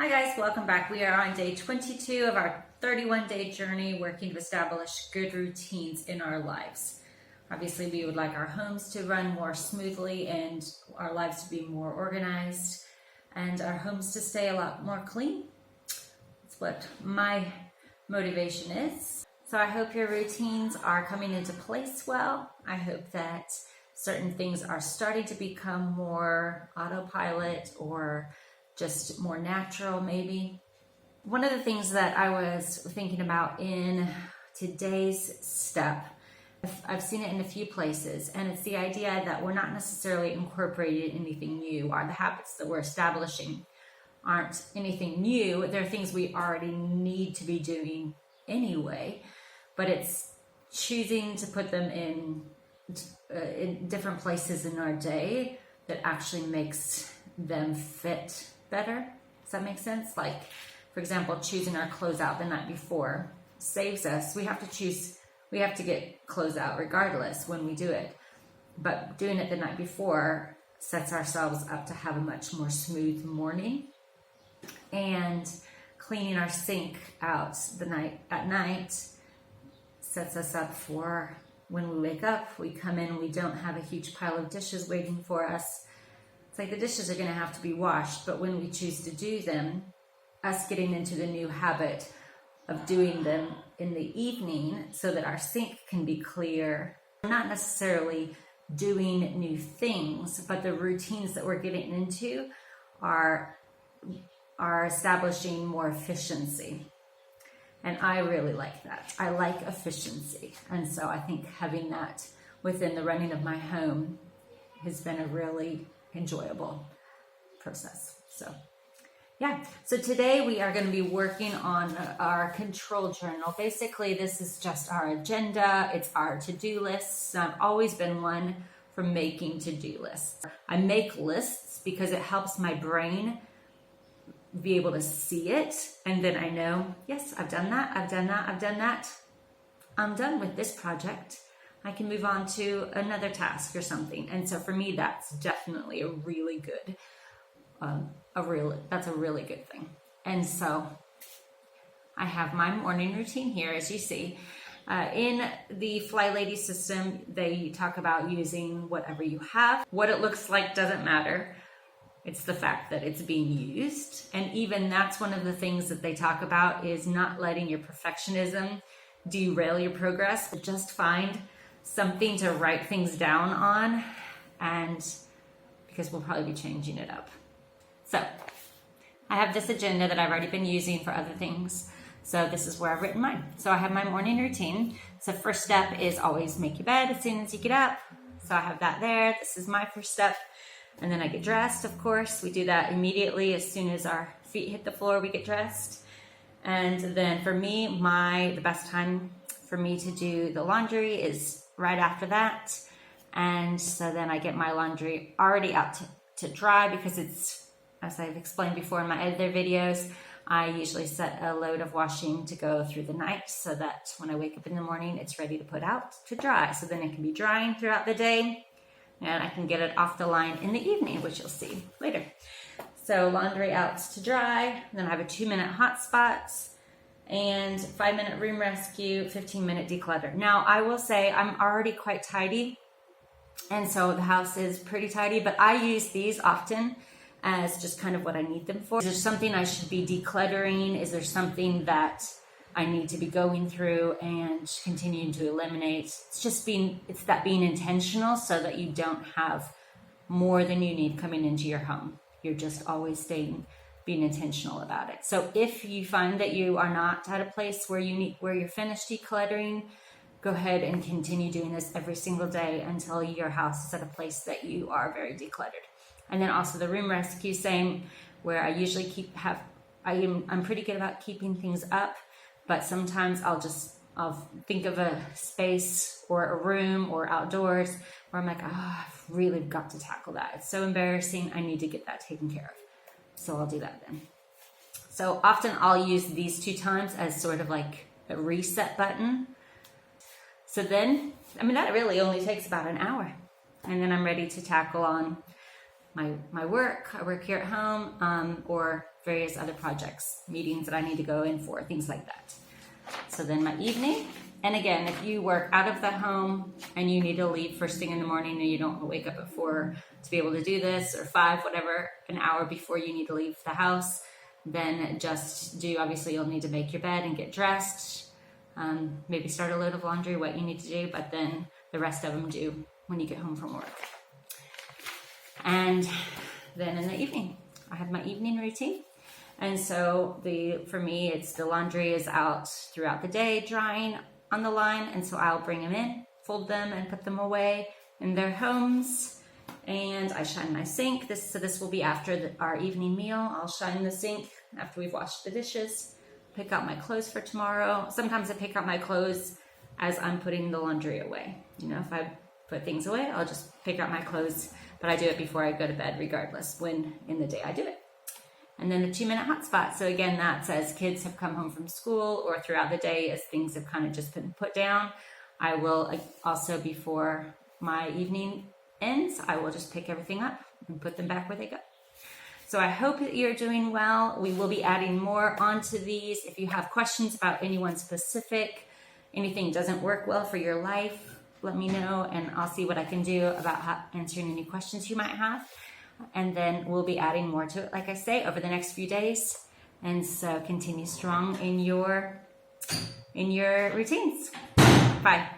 Hi guys, welcome back. We are on day 22 of our 31-day journey working to establish good routines in our lives. Obviously, we would like our homes to run more smoothly and our lives to be more organized and our homes to stay a lot more clean. That's what my motivation is. So I hope your routines are coming into place well. I hope that certain things are starting to become more autopilot or just more natural maybe. One of the things that I was thinking about in today's step, I've seen it in a few places, and it's the idea that we're not necessarily incorporating anything new, or the habits that we're establishing aren't anything new. They're things we already need to be doing anyway, but it's choosing to put them in different places in our day that actually makes them fit better. Does that make sense? Like, for example, choosing our clothes out the night before saves us. We have to get clothes out regardless when we do it. But doing it the night before sets ourselves up to have a much more smooth morning. And cleaning our sink out at night sets us up for when we wake up, we come in, we don't have a huge pile of dishes waiting for us. It's like the dishes are going to have to be washed, but when we choose to do them, us getting into the new habit of doing them in the evening so that our sink can be clear, not necessarily doing new things, but the routines that we're getting into are establishing more efficiency. And I really like that. I like efficiency. And so I think having that within the running of my home has been a really enjoyable process. So yeah, so today we are going to be working on our control journal. Basically, this is just our agenda. It's our to-do lists. I've always been one for making to-do lists. I make lists because it helps my brain be able to see it, and then I know, yes, I've done that, I've done that, I've done that. I'm done with this project. I can move on to another task or something. And so for me, that's definitely a really good, that's a really good thing. And so I have my morning routine here, as you see. In the Fly Lady system, they talk about using whatever you have. What it looks like doesn't matter. It's the fact that it's being used. And even that's one of the things that they talk about is not letting your perfectionism derail your progress, but just find something to write things down on, and because we'll probably be changing it up. So I have this agenda that I've already been using for other things. So this is where I've written mine. So I have my morning routine. So first step is always make your bed as soon as you get up. So I have that there. This is my first step. And then I get dressed, of course. We do that immediately. As soon as our feet hit the floor, we get dressed. And then for me, the best time for me to do the laundry is right after that. And so then I get my laundry already out to dry, because it's, as I've explained before in my other videos, I usually set a load of washing to go through the night so that when I wake up in the morning, it's ready to put out to dry. So then it can be drying throughout the day, and I can get it off the line in the evening, which you'll see later. So laundry out to dry, then I have a 2-minute hot spots, and 5-minute room rescue, 15-minute declutter. Now, I will say I'm already quite tidy, and so the house is pretty tidy, but I use these often as just kind of what I need them for. Is there something I should be decluttering? Is there something that I need to be going through and continuing to eliminate? It's that being intentional so that you don't have more than you need coming into your home. You're just always being intentional about it. So if you find that you are not at a place where you're finished decluttering, go ahead and continue doing this every single day until your house is at a place that you are very decluttered. And then also the room rescue, same, where I usually I'm pretty good about keeping things up, but sometimes I'll think of a space or a room or outdoors where I'm like, I've really got to tackle that. It's so embarrassing. I need to get that taken care of. So I'll do that then. So often I'll use these 2 times as sort of like a reset button. So then, that really only takes about an hour. And then I'm ready to tackle on my work. I work here at home, or various other projects, meetings that I need to go in for, things like that. So then my evening, and again, if you work out of the home and you need to leave first thing in the morning and you don't wake up at 4 to be able to do this, or 5, whatever, an hour before you need to leave the house, then just do, obviously you'll need to make your bed and get dressed, maybe start a load of laundry, what you need to do, but then the rest of them do when you get home from work. And then in the evening, I have my evening routine. And so for me, it's the laundry is out throughout the day drying on the line. And so I'll bring them in, fold them, and put them away in their homes. And I shine my sink. So this will be after our evening meal. I'll shine the sink after we've washed the dishes, pick out my clothes for tomorrow. Sometimes I pick out my clothes as I'm putting the laundry away. You know, if I put things away, I'll just pick out my clothes, but I do it before I go to bed regardless when in the day I do it. And then the 2-minute hotspot. So again, that says kids have come home from school or throughout the day as things have kind of just been put down. I will also, before my evening ends, I will just pick everything up and put them back where they go. So I hope that you're doing well. We will be adding more onto these. If you have questions about anyone specific, anything doesn't work well for your life, let me know and I'll see what I can do about answering any questions you might have. And then we'll be adding more to it, like I say, over the next few days. And so continue strong in your routines. Bye.